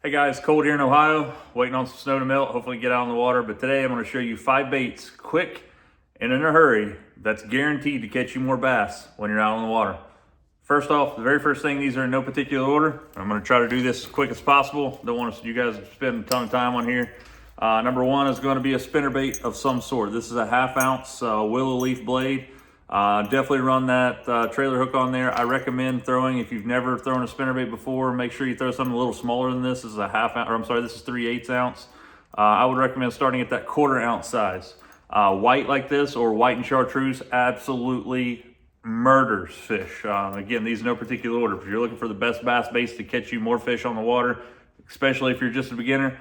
Hey guys, cold here in Ohio, waiting on some snow to melt, hopefully get out on the water. But today I'm going to show you 5 baits, quick and in a hurry, that's guaranteed to catch you more bass when you're out on the water. First off, the very first thing, these are in no particular order. I'm going to try to do this as quick as possible. Don't want you guys to spend a ton of time on here. Number one is going to be a spinnerbait of some sort. This is a 1/2 ounce willow leaf blade. Definitely run that trailer hook on there. I recommend throwing, if you've never thrown a spinnerbait before, make sure you throw something a little smaller than this. This is a 1/2 ounce, or I'm sorry, this is 3/8 ounce. I would recommend starting at that 1/4 ounce size. White like this or white and chartreuse absolutely murders fish. Again, these in no particular order. If you're looking for the best bass baits to catch you more fish on the water, especially if you're just a beginner,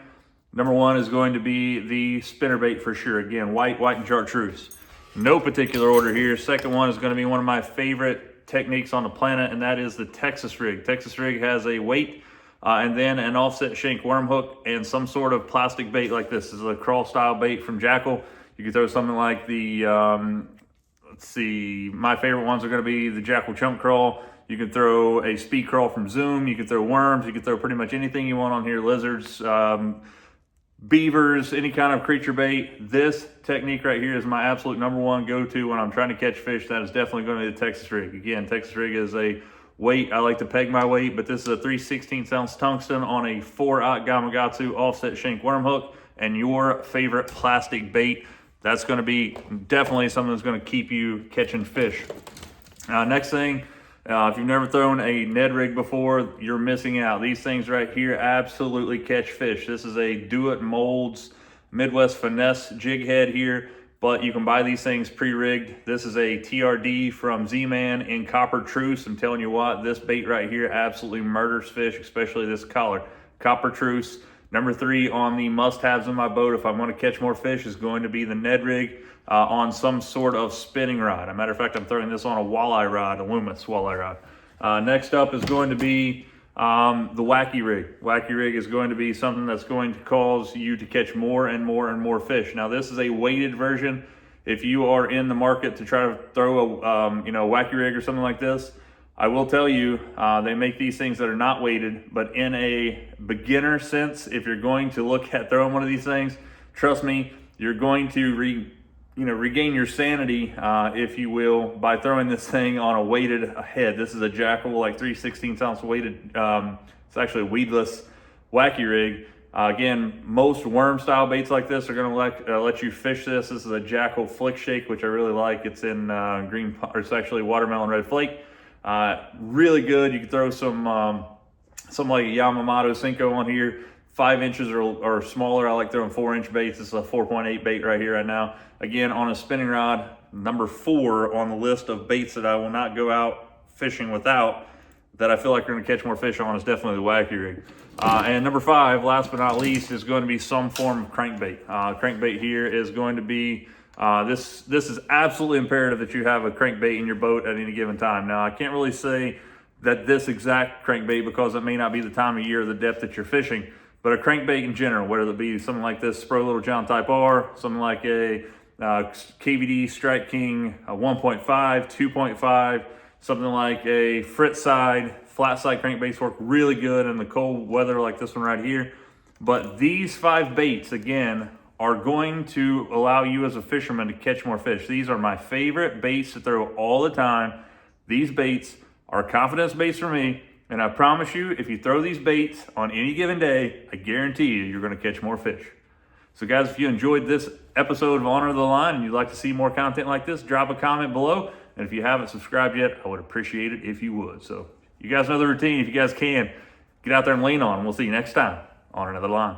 number one is going to be the spinnerbait for sure. Again, white and chartreuse. No particular order here. Second one is going to be one of my favorite techniques on the planet, and that is the Texas rig. Texas rig has a weight and then an offset shank worm hook and some sort of plastic bait like this. This is a crawl style bait from Jackal. You can throw something like the, let's see, my favorite ones are going to be the Jackal chunk crawl. You can throw a speed crawl from Zoom. You can throw worms. You can throw pretty much anything you want on here. Lizards, beavers, any kind of creature bait. This technique right here is my absolute number one go-to when I'm trying to catch fish. That is definitely going to be the Texas rig. Again, Texas rig is a weight. I like to peg my weight, but this is a 3/16 ounce tungsten on a 4/0 Gamakatsu offset shank worm hook and your favorite plastic bait. That's going to be definitely something that's going to keep you catching fish. Next thing, if you've never thrown a Ned rig before, you're missing out. These things right here absolutely catch fish. This is a Do It Molds Midwest Finesse jig head here, but you can buy these things pre-rigged. This is a TRD from Z-Man in copper truce. I'm telling you what, this bait right here absolutely murders fish, especially this collar. Copper truce. Number 3 on the must-haves in my boat if I want to catch more fish is going to be the Ned rig on some sort of spinning rod. As a matter of fact, I'm throwing this on a walleye rod, a Loomis walleye rod. Next up is going to be the Wacky Rig. Wacky Rig is going to be something that's going to cause you to catch more and more and more fish. Now, this is a weighted version. If you are in the market to try to throw a Wacky Rig or something like this, I will tell you, they make these things that are not weighted, but in a beginner sense, if you're going to look at throwing one of these things, trust me, you're going to regain your sanity, if you will, by throwing this thing on a weighted head. This is a Jackal, like 3/16 ounce weighted, it's actually a weedless Wacky Rig. Again, most worm style baits like this are gonna let you fish this. This is a Jackal Flick Shake, which I really like. It's in green, or it's actually watermelon red flake. Really good. You can throw some like a Yamamoto Cinco on here, 5 inches or smaller. I like throwing 4-inch baits. This is a 4.8 bait right here right now. Again, on a spinning rod, number 4 on the list of baits that I will not go out fishing without, that I feel like you're gonna catch more fish on, is definitely the Wacky Rig. And number 5, last but not least, is going to be some form of crankbait. Crankbait here is going to be this is absolutely imperative that you have a crankbait in your boat at any given time. Now, I can't really say that this exact crankbait, because it may not be the time of year or the depth that you're fishing, but a crankbait in general, whether it be something like this Spro Little John Type R, something like a KVD Strike King 1.5, 2.5, something like a frit side, flat side crankbaits work really good in the cold weather like this one right here. But these 5 baits, again, are going to allow you as a fisherman to catch more fish. These are my favorite baits to throw all the time. These baits are confidence baits for me, and I promise you, if you throw these baits on any given day, I guarantee you're going to catch more fish. So guys, if you enjoyed this episode of Honor the Line and you'd like to see more content like this, drop a comment below. And if you haven't subscribed yet, I would appreciate it if you would. So you guys know the routine. If you guys can, get out there and lean on. We'll see you next time on Honor the Line.